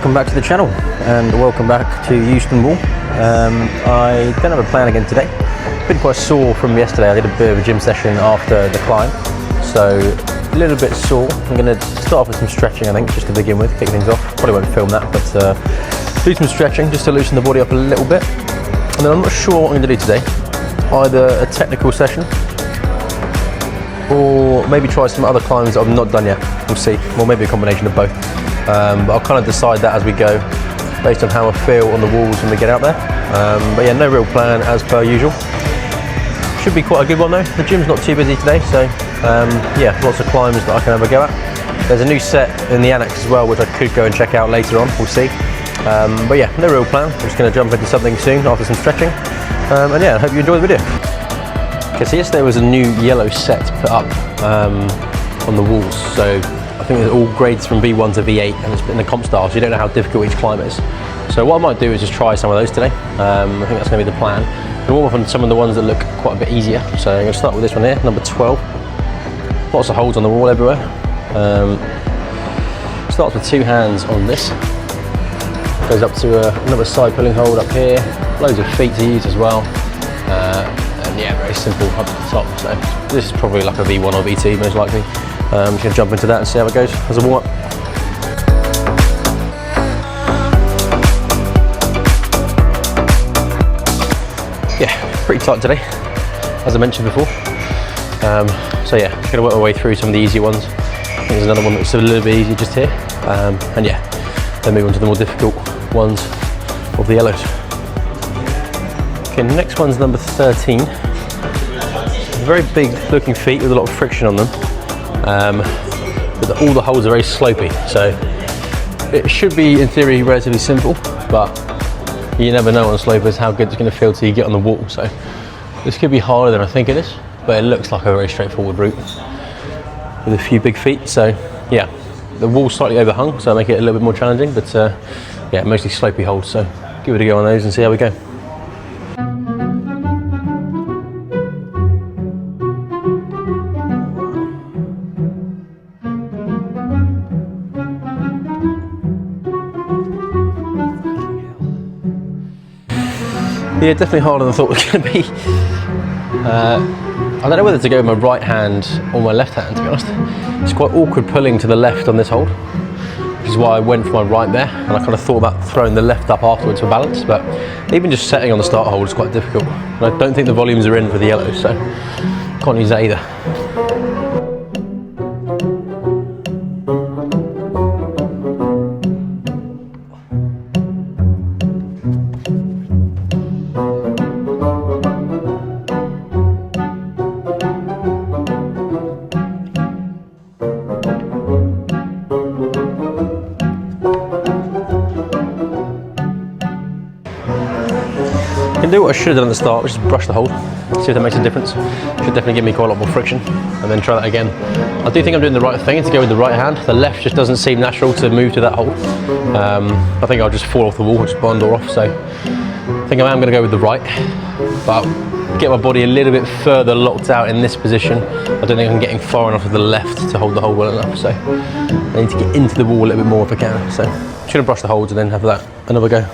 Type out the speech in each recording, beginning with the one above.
Welcome back to the channel and welcome back to Houston Wall. I don't have a plan again today. Been quite sore from yesterday. I did a bit of a gym session after the climb, so a little bit sore. I'm going to start off with some stretching, I think, just to begin with, kick things off. Probably won't film that, but do some stretching just to loosen the body up a little bit. And then I'm not sure what I'm going to do today. Either a technical session or maybe try some other climbs that I've not done yet. We'll see, or maybe a combination of both. But I'll kind of decide that as we go, based on how I feel on the walls when we get out there. But yeah, no real plan as per usual. Should be quite a good one though. The gym's not too busy today, so yeah, lots of climbs that I can have a go at. There's a new set in the annex as well, which I could go and check out later on, we'll see. But yeah, no real plan. I'm just going to jump into something soon after some stretching. And yeah, I hope you enjoy the video. Okay, so yesterday was a new yellow set put up on the walls. So I think there's all grades from V1 to V8, and it's in the comp style, so you don't know how difficult each climb is. So what I might do is just try some of those today. I think that's going to be the plan. I'm going to warm up on some of the ones that look quite a bit easier. So I'm going to start with this one here, number 12. Lots of holes on the wall everywhere. Starts with two hands on this. Goes up to another side pulling hold up here. Loads of feet to use as well. And yeah, very simple up to the top. So this is probably like a V1 or V2 most likely. I'm just going to jump into that and see how it goes as a warm-up. Yeah, pretty tight today, as I mentioned before. So yeah, just going to work my way through some of the easier ones. I think there's another one that's a little bit easier just here. And yeah, then move on to the more difficult ones of the yellows. Okay, next one's number 13. Very big looking feet with a lot of friction on them. But all the holes are very slopey, so it should be in theory relatively simple, but you never know on slopers how good it's going to feel till you get on the wall. So this could be harder than I think it is, but it looks like a very straightforward route with a few big feet. So yeah, the wall's slightly overhung, so make it a little bit more challenging, but yeah, mostly slopey holes, so give it a go on those and see how we go. Yeah, definitely harder than I thought it was going to be. I don't know whether to go with my right hand or my left hand, to be honest. It's quite awkward pulling to the left on this hold, which is why I went for my right there, and I kind of thought about throwing the left up afterwards for balance, but even just setting on the start hold is quite difficult. And I don't think the volumes are in for the yellows, so can't use that either. I can do what I should have done at the start, which is brush the hold, see if that makes a difference. Should definitely give me quite a lot more friction, and then try that again. I do think I'm doing the right thing to go with the right hand. The left just doesn't seem natural to move to that hold. I think I'll just fall off the wall, just bond or off, so I think I am going to go with the right, but get my body a little bit further locked out in this position. I don't think I'm getting far enough to the left to hold the hold well enough, so I need to get into the wall a little bit more if I can. So I'm just going to brush the holds and then have that another go.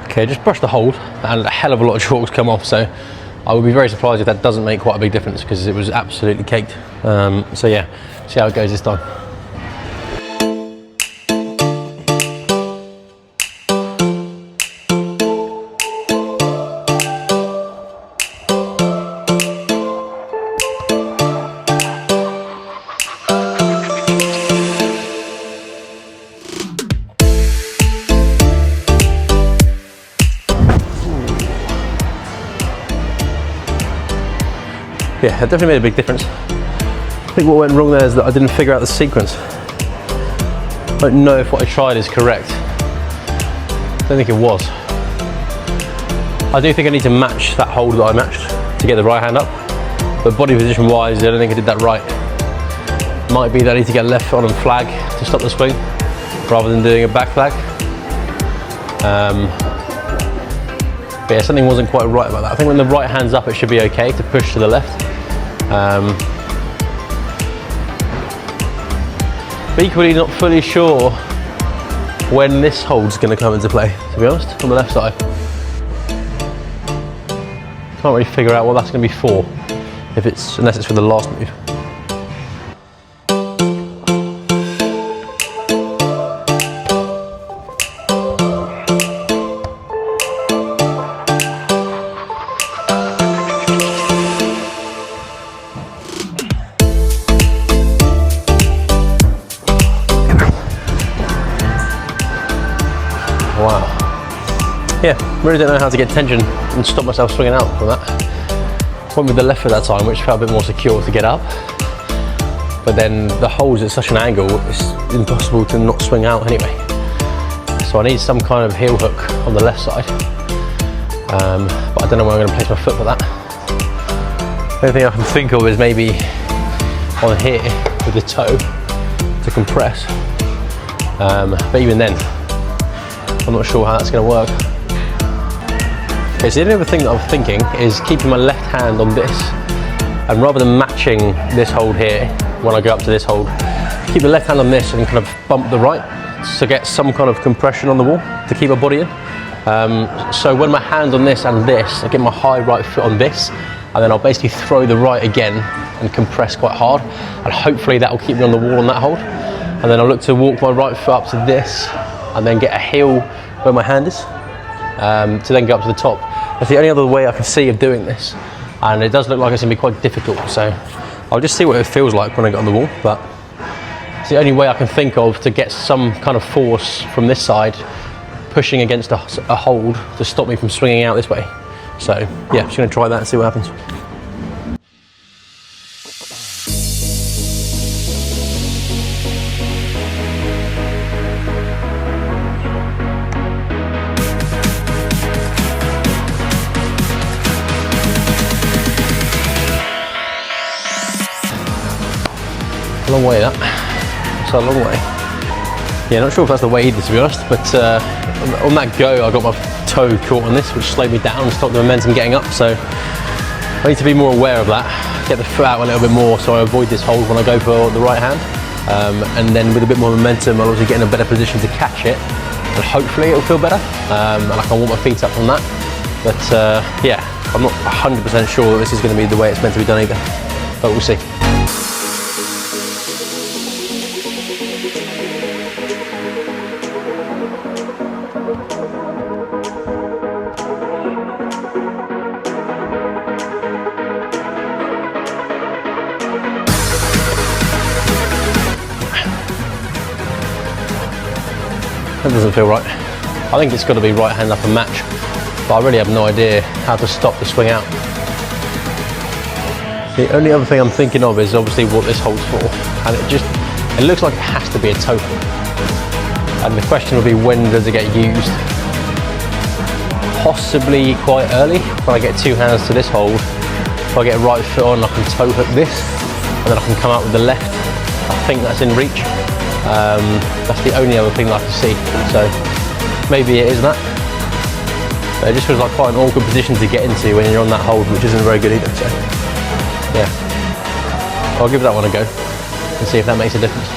Okay, just brush the hold and a hell of a lot of chalk's come off, so I would be very surprised if that doesn't make quite a big difference, because it was absolutely caked. So yeah, see how it goes this time. Yeah, it definitely made a big difference. I think what went wrong there is that I didn't figure out the sequence. I don't know if what I tried is correct. I don't think it was. I do think I need to match that hold that I matched to get the right hand up, but body position wise, I don't think I did that right. Might be that I need to get left foot on and flag to stop the swing, rather than doing a back flag. But yeah, something wasn't quite right about that. I think when the right hand's up, it should be okay to push to the left. But equally not fully sure when this hold's going to come into play, to be honest, on the left side. Can't really figure out what that's going to be for, unless it's for the last move. Wow. Yeah, really don't know how to get tension and stop myself swinging out from that. Went with the left at that time, which felt a bit more secure to get up. But then the hole's at such an angle, it's impossible to not swing out anyway. So I need some kind of heel hook on the left side. But I don't know where I'm going to place my foot for that. The only thing I can think of is maybe on here with the toe to compress. But even then, I'm not sure how that's going to work. Okay, so the only other thing that I'm thinking is keeping my left hand on this, and rather than matching this hold here when I go up to this hold, keep the left hand on this and kind of bump the right to get some kind of compression on the wall to keep my body in. So when my hand's on this and this, I get my high right foot on this, and then I'll basically throw the right again and compress quite hard, and hopefully that will keep me on the wall on that hold. And then I'll look to walk my right foot up to this, and then get a heel where my hand is, to then go up to the top. That's the only other way I can see of doing this, and it does look like it's going to be quite difficult, so I'll just see what it feels like when I get on the wall. But it's the only way I can think of to get some kind of force from this side pushing against a hold to stop me from swinging out this way. So yeah, just going to try that and see what happens. A long way that. It's a long way. Yeah, not sure if that's the way either, to be honest, but on that go I got my toe caught on this, which slowed me down and stopped the momentum getting up, so I need to be more aware of that, get the foot out a little bit more so I avoid this hold when I go for the right hand, and then with a bit more momentum I'll also get in a better position to catch it, and hopefully it'll feel better, and I can warm my feet up from that. But yeah, I'm not 100% sure that this is going to be the way it's meant to be done either, but we'll see. That doesn't feel right. I think it's got to be right hand up and match, but I really have no idea how to stop the swing out. The only other thing I'm thinking of is obviously what this hold's for, and it looks like it has to be a toe hook. And the question will be, when does it get used? Possibly quite early, when I get two hands to this hold. If I get a right foot on, I can toe hook this, and then I can come out with the left. I think that's in reach. That's the only other thing that I can see, so maybe it is that. But it just feels like quite an awkward position to get into when you're on that hold, which isn't very good either, so yeah. I'll give that one a go and see if that makes a difference.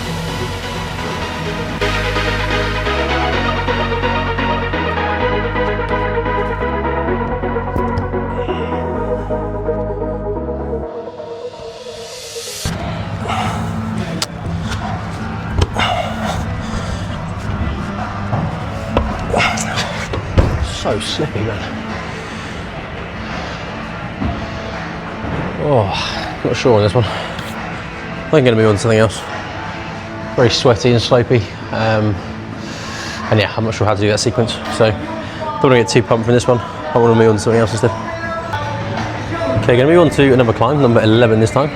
So slippy, man. Oh, not sure on this one. I think I'm going to move on to something else. Very sweaty and slopey. And yeah, I'm not sure how to do that sequence. So, don't want to get too pumped from this one. I want to move on to something else instead. Okay, going to move on to another climb, number 11 this time.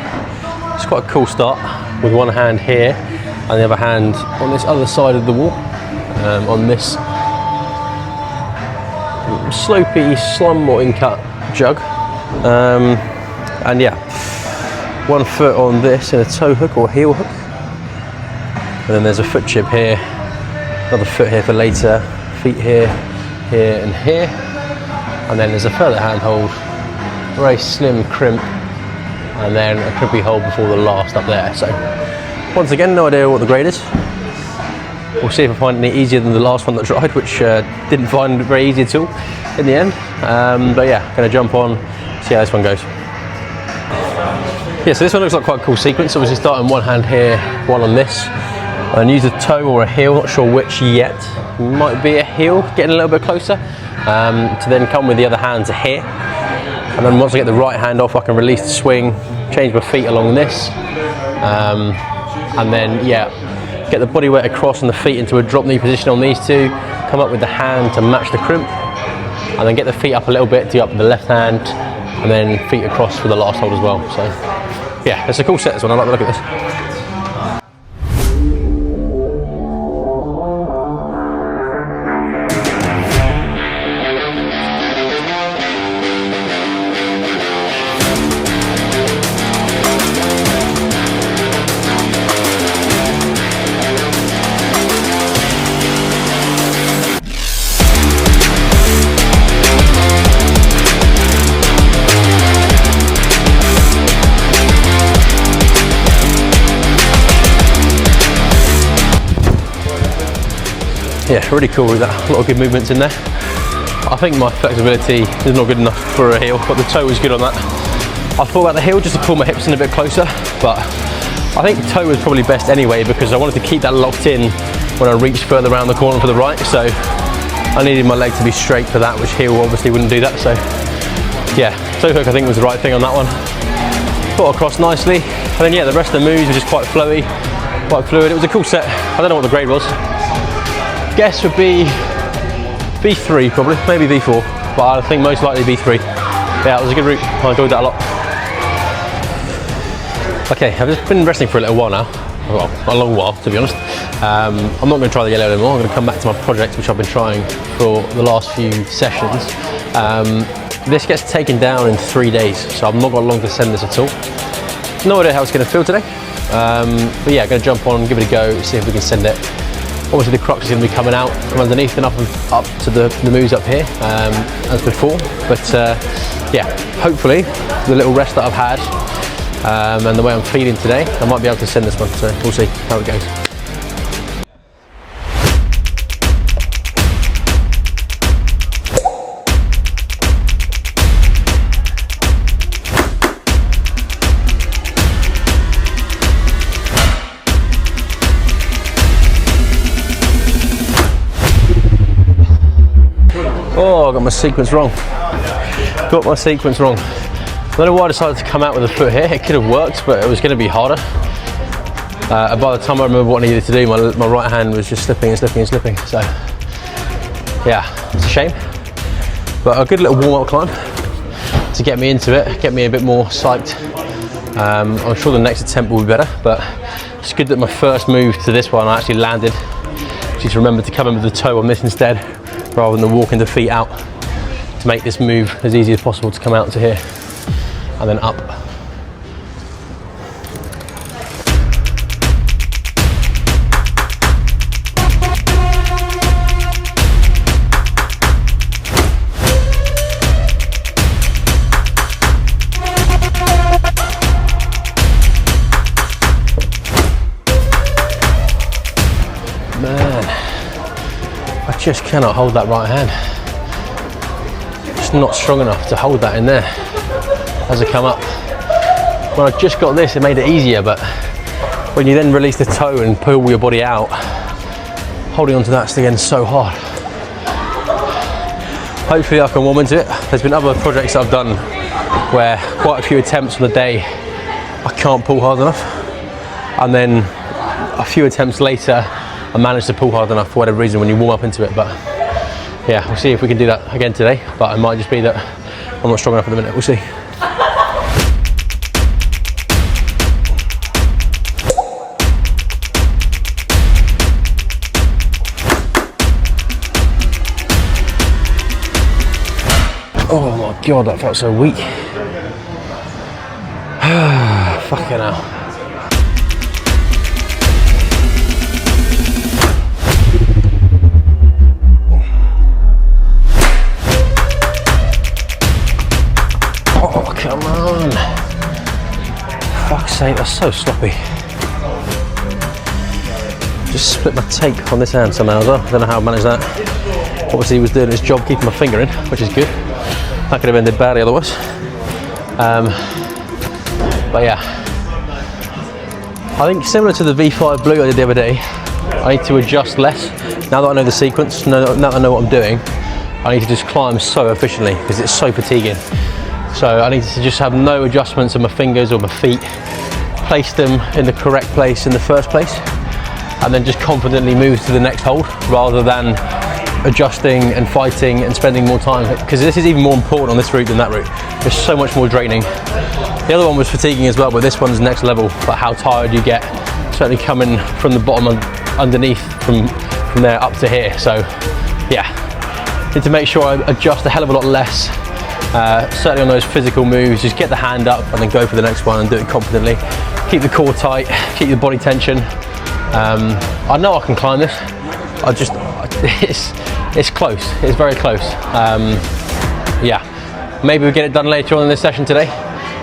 It's quite a cool start with one hand here and the other hand on this other side of the wall, on this slopey, slum or in-cut jug. And yeah, one foot on this in a toe hook or heel hook. And then there's a foot chip here, another foot here for later, feet here, here and here. And then there's a further hand hold, very slim crimp, and then a crimpy hold before the last up there. So once again, no idea what the grade is. We'll see if I find any easier than the last one that I tried, which didn't find it very easy at all in the end. But yeah, gonna jump on, see how this one goes. Yeah, so this one looks like quite a cool sequence. Obviously starting one hand here, one on this. And use a toe or a heel, not sure which yet. Might be a heel, getting a little bit closer. To then come with the other hand to here. And then once I get the right hand off, I can release the swing, change my feet along this. And then, yeah, get the body weight across on the feet into a drop knee position on these two. Come up with the hand to match the crimp. And then get the feet up a little bit, do up with the left hand. And then feet across for the last hold as well. So, yeah, it's a cool set, this one. I like the look at this. Yeah, really cool with that. A lot of good movements in there. I think my flexibility is not good enough for a heel, but the toe was good on that. I thought about the heel just to pull my hips in a bit closer, but I think toe was probably best anyway because I wanted to keep that locked in when I reached further around the corner for the right, so I needed my leg to be straight for that, which heel obviously wouldn't do that, so yeah, toe hook I think was the right thing on that one. Got across nicely, and then yeah, the rest of the moves were just quite flowy, quite fluid. It was a cool set. I don't know what the grade was. Guess would be B3 probably, maybe B4, but I think most likely B3. Yeah, it was a good route, I enjoyed that a lot. Okay, I've just been resting for a little while now, well, a long while to be honest. I'm not going to try the yellow anymore. I'm going to come back to my project which I've been trying for the last few sessions. This gets taken down in 3 days, so I've not got long to send this at all. No idea how it's going to feel today, but yeah, I'm going to jump on, give it a go, see if we can send it. Obviously the crux is going to be coming out from underneath and up to the moves up here as before, but yeah, hopefully the little rest that I've had and the way I'm feeling today, I might be able to send this one, so we'll see how it goes. Oh, I got my sequence wrong. Got my sequence wrong. I don't know why I decided to come out with a foot here. It could have worked, but it was going to be harder. By the time I remember what I needed to do, my right hand was just slipping and slipping and slipping. So, yeah, it's a shame. But a good little warm-up climb to get me into it, get me a bit more psyched. I'm sure the next attempt will be better, but it's good that my first move to this one I actually landed. Just remember to come in with the toe on this instead, rather than walking the feet out, to make this move as easy as possible to come out to here and then up. Man, I just cannot hold that right hand. Just not strong enough to hold that in there as I come up. When I just got this, it made it easier, but when you then release the toe and pull your body out, holding onto that's again so hard. Hopefully I can warm into it. There's been other projects I've done where quite a few attempts on the day I can't pull hard enough, and then a few attempts later I managed to pull hard enough for whatever reason when you warm up into it. But yeah, we'll see if we can do that again today, but it might just be that I'm not strong enough at the minute. We'll see. Oh my god, that felt so weak. Fucking hell. Oh, come on. Fuck's sake, that's so sloppy. Just split my tape on this hand somehow as well. I don't know how I managed that. Obviously he was doing his job keeping my finger in, which is good. That could have ended badly otherwise. But yeah, I think similar to the V5 Blue I did the other day, I need to adjust less. Now that I know the sequence, now that I know what I'm doing, I need to just climb so efficiently because it's so fatiguing. So I need to just have no adjustments of my fingers or my feet, place them in the correct place in the first place, and then just confidently move to the next hold rather than adjusting and fighting and spending more time, because this is even more important on this route than that route. It's so much more draining. The other one was fatiguing as well, but this one's next level, but how tired you get, certainly coming from the bottom and underneath from there up to here. So yeah, need to make sure I adjust a hell of a lot less, certainly on those physical moves. Just get the hand up and then go for the next one and do it confidently. Keep the core tight, keep the body tension. I know I can climb this. It's close. It's very close. Yeah, maybe we get it done later on in this session today.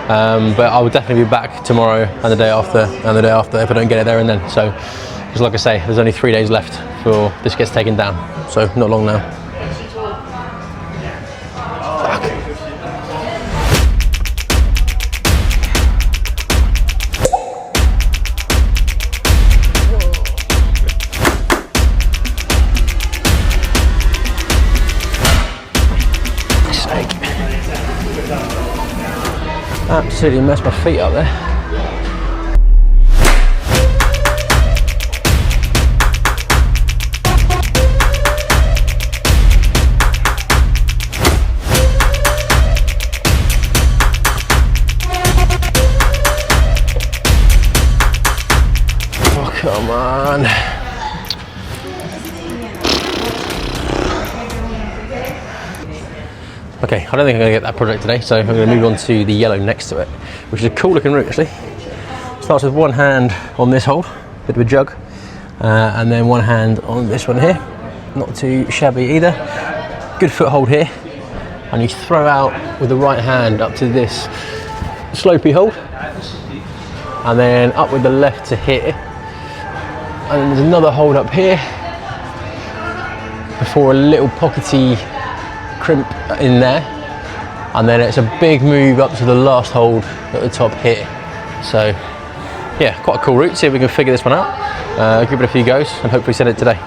But I will definitely be back tomorrow and the day after and the day after if I don't get it there and then. So, just like I say, there's only 3 days left before this gets taken down. So not long now. Absolutely messed my feet up there. Oh, come on. Okay, I don't think I'm going to get that project today, so I'm going to move on to the yellow next to it, which is a cool looking route actually. Starts with one hand on this hold, bit of a jug, and then one hand on this one here. Not too shabby either. Good foothold here, and you throw out with the right hand up to this slopey hold, and then up with the left to here, and then there's another hold up here before a little pockety crimp in there, and then it's a big move up to the last hold at the top here. So yeah, quite a cool route. See if we can figure this one out, give it a few goes and hopefully set it today.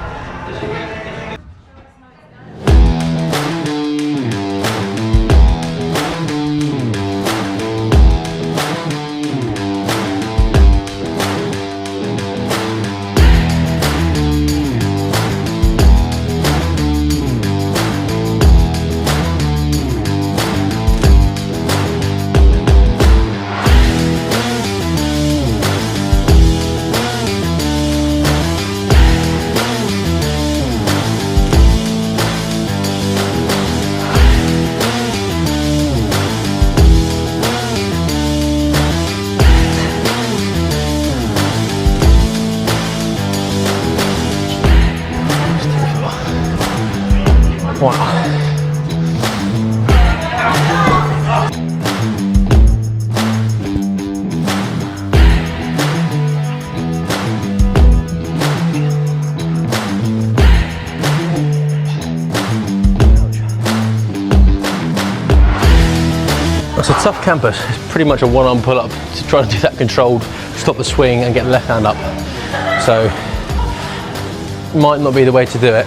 Wow. It's a tough campus. It's pretty much a one-arm pull-up to try to do that controlled, stop the swing and get the left hand up. So, might not be the way to do it.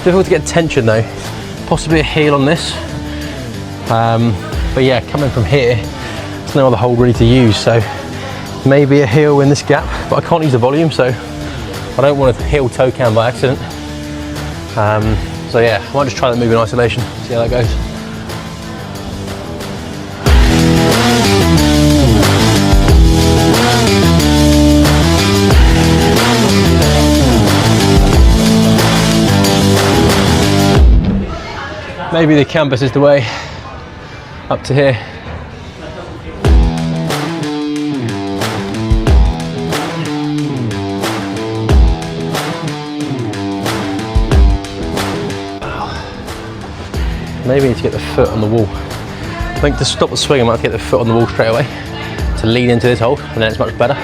Difficult to get tension though. Possibly a heel on this. But yeah, coming from here, there's no other hold really to use. So maybe a heel in this gap, but I can't use the volume, so I don't want to heel toe cam by accident. So yeah, I might just try that move in isolation, see how that goes. Maybe the campus is the way up to here. Maybe I need to get the foot on the wall. I think to stop the swing I might have to get the foot on the wall straight away to lean into this hold, and then it's much better.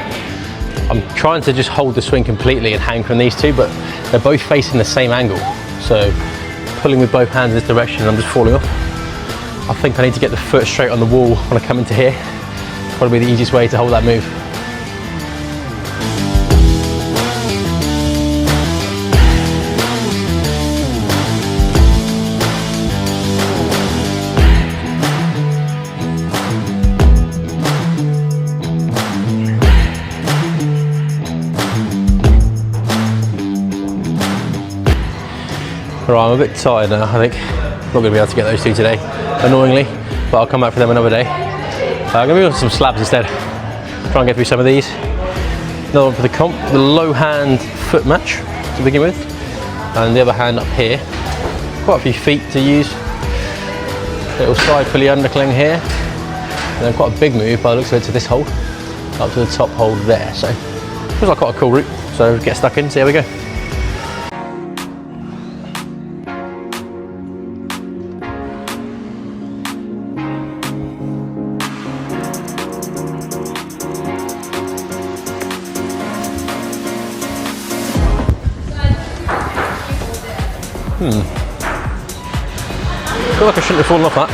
I'm trying to just hold the swing completely and hang from these two, but they're both facing the same angle. So pulling with both hands in this direction and I'm just falling off. I think I need to get the foot straight on the wall when I come into here. Probably the easiest way to hold that move. Right, I'm a bit tired now, I think. Not going to be able to get those two today, annoyingly, but I'll come back for them another day. I'm going to be on some slabs instead. Try and get through some of these. Another one for the comp, the low hand foot match to begin with, and the other hand up here. Quite a few feet to use. Little side pulley undercling here, and then quite a big move by the looks of it to this hold, up to the top hold there. So feels like quite a cool route. So get stuck in, see how we go. I feel like I shouldn't have fallen off that.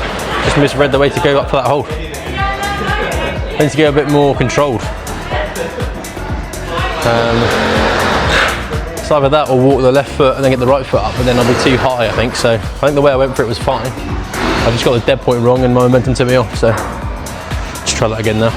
Just misread the way to go up for that hold. I need to go a bit more controlled. It's either that or walk the left foot and then get the right foot up, but then I'll be too high, I think. So I think the way I went for it was fine. I've just got the dead point wrong and my momentum took me off. So let's try that again now.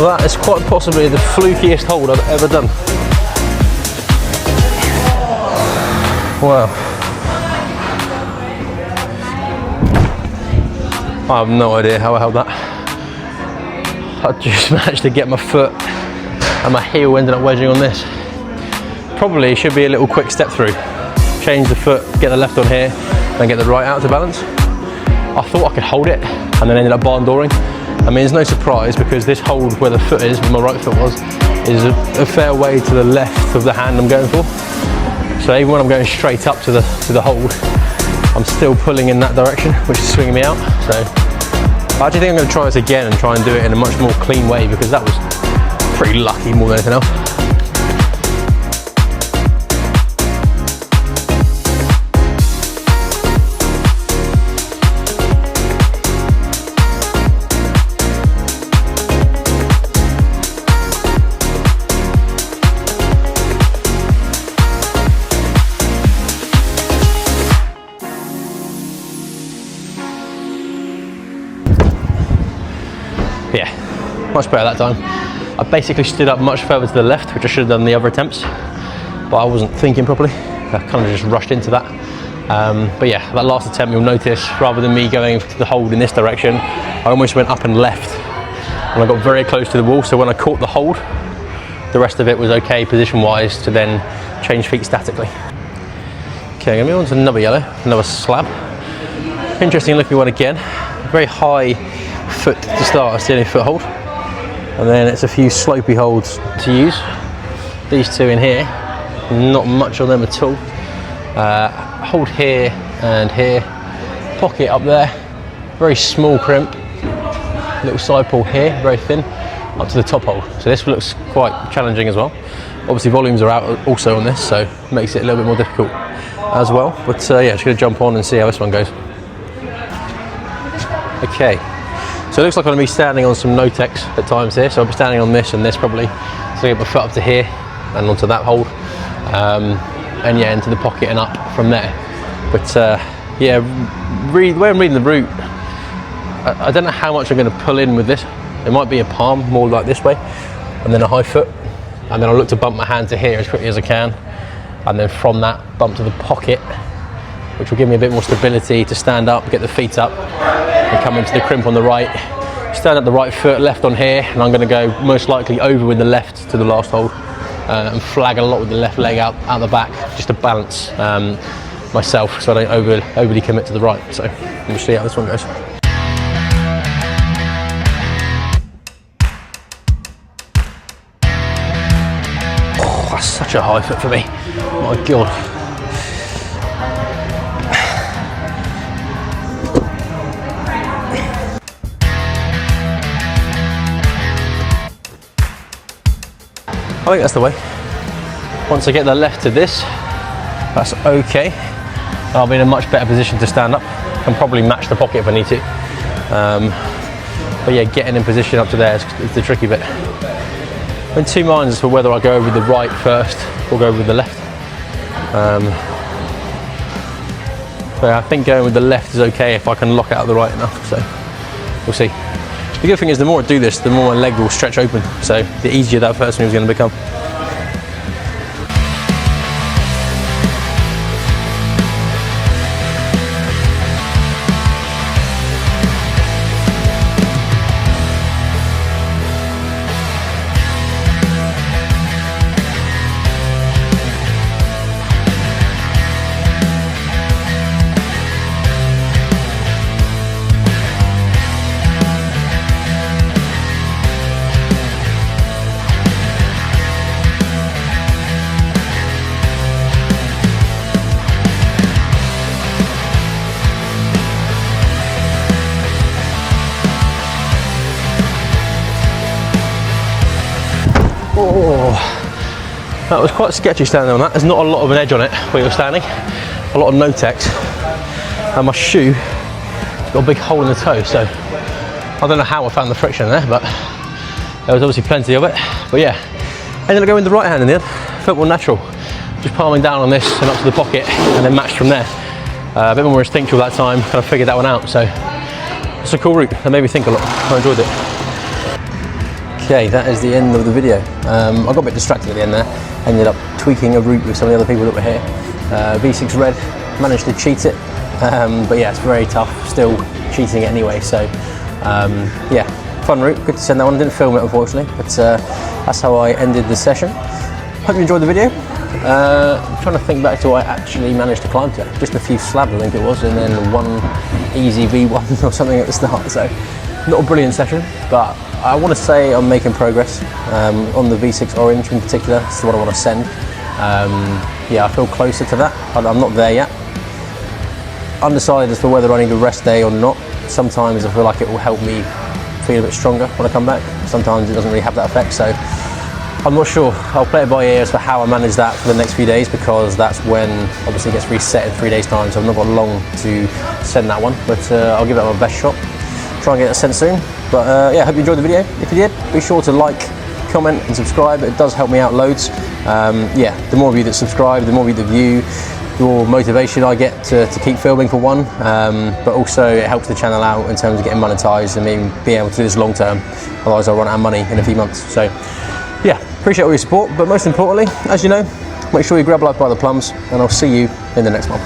Well, that is quite possibly the flukiest hold I've ever done. Wow. I have no idea how I held that. I just managed to get my foot and my heel ended up wedging on this. Probably should be a little quick step through. Change the foot, get the left on here, then get the right out to balance. I thought I could hold it and then ended up barn dooring. I mean, it's no surprise because this hold where the foot is, where my right foot was, is a fair way to the left of the hand I'm going for. So even when I'm going straight up to the hold, I'm still pulling in that direction, which is swinging me out. So I actually think I'm going to try this again and try and do it in a much more clean way because that was pretty lucky more than anything else. Yeah, much better that time. I basically stood up much further to the left, which I should have done in the other attempts, but I wasn't thinking properly. I kind of just rushed into that. But yeah, that last attempt, you'll notice, rather than me going to the hold in this direction, I almost went up and left, and I got very close to the wall, so when I caught the hold, the rest of it was okay position-wise to then change feet statically. Okay, I'm going to move on to another yellow, another slab. Interesting looking one again. Very high foot to start, a steady foot hold, and then it's a few slopey holds to use. These two in here, not much on them at all. Hold here and here, pocket up there, very small crimp, little side pull here, very thin, up to the top hold. So this looks quite challenging as well. Obviously volumes are out also on this, so it makes it a little bit more difficult as well. But yeah, just going to jump on and see how this one goes. Okay, so it looks like I'm going to be standing on some no-techs at times here, so I'll be standing on this and this probably. So I get my foot up to here and onto that hold, and yeah, into the pocket and up from there. But yeah, the way I'm reading the route, I don't know how much I'm going to pull in with this. It might be a palm, more like this way, and then a high foot, and then I'll look to bump my hand to here as quickly as I can, and then from that bump to the pocket, which will give me a bit more stability to stand up, get the feet up, and come into the crimp on the right. Stand at the right foot, left on here, and I'm going to go most likely over with the left to the last hold, and flag a lot with the left leg out the back, just to balance myself so I don't overly commit to the right. So we'll see how this one goes. such a high foot for me. My God. I think that's the way. Once I get the left to this, that's okay. I'll be in a much better position to stand up and probably match the pocket if I need to. But yeah, getting in position up to there is the tricky bit. I'm in two minds as to whether I go with the right first or go with the left. But I think going with the left is okay if I can lock out the right enough, so we'll see. The good thing is the more I do this, the more my leg will stretch open, so the easier that first move is going to become. Oh, that was quite sketchy standing on that. There's not a lot of an edge on it where you're standing, a lot of no-tex, and my shoe has got a big hole in the toe, so I don't know how I found the friction there, but there was obviously plenty of it. But yeah, ended up going with the right hand in the end, felt more natural, just palming down on this and up to the pocket and then matched from there. A bit more instinctual that time, kind of figured that one out, so it's a cool route. That made me think a lot. I enjoyed it. Okay, that is the end of the video. I got a bit distracted at the end there. Ended up tweaking a route with some of the other people that were here. V6 red, managed to cheat it. But yeah, it's very tough, still cheating it anyway. So yeah, fun route, good to send that one. I didn't film it unfortunately, but that's how I ended the session. Hope you enjoyed the video. I'm trying to think back to what I actually managed to climb to. Just a few slabs I think it was, and then one easy V1 or something at the start. So not a brilliant session, but I want to say I'm making progress on the V6 Orange in particular. That's what I want to send. Yeah, I feel closer to that. I'm not there yet. Undecided as to whether I need a rest day or not. Sometimes I feel like it will help me feel a bit stronger when I come back. Sometimes it doesn't really have that effect, so I'm not sure. I'll play it by ear as for how I manage that for the next few days, because that's when obviously it gets reset in 3 days time, so I've not got long to send that one, but I'll give it my best shot. Try and get that sent soon. But yeah, hope you enjoyed the video. If you did, be sure to like, comment and subscribe. It does help me out loads. Yeah, the more of you that subscribe, the more of you that view, the more motivation I get to keep filming for one, but also it helps the channel out in terms of getting monetized and me being able to do this long term. Otherwise I'll run out of money in a few months. So yeah, appreciate all your support, but most importantly, as you know, make sure you grab life by the plums, and I'll see you in the next one.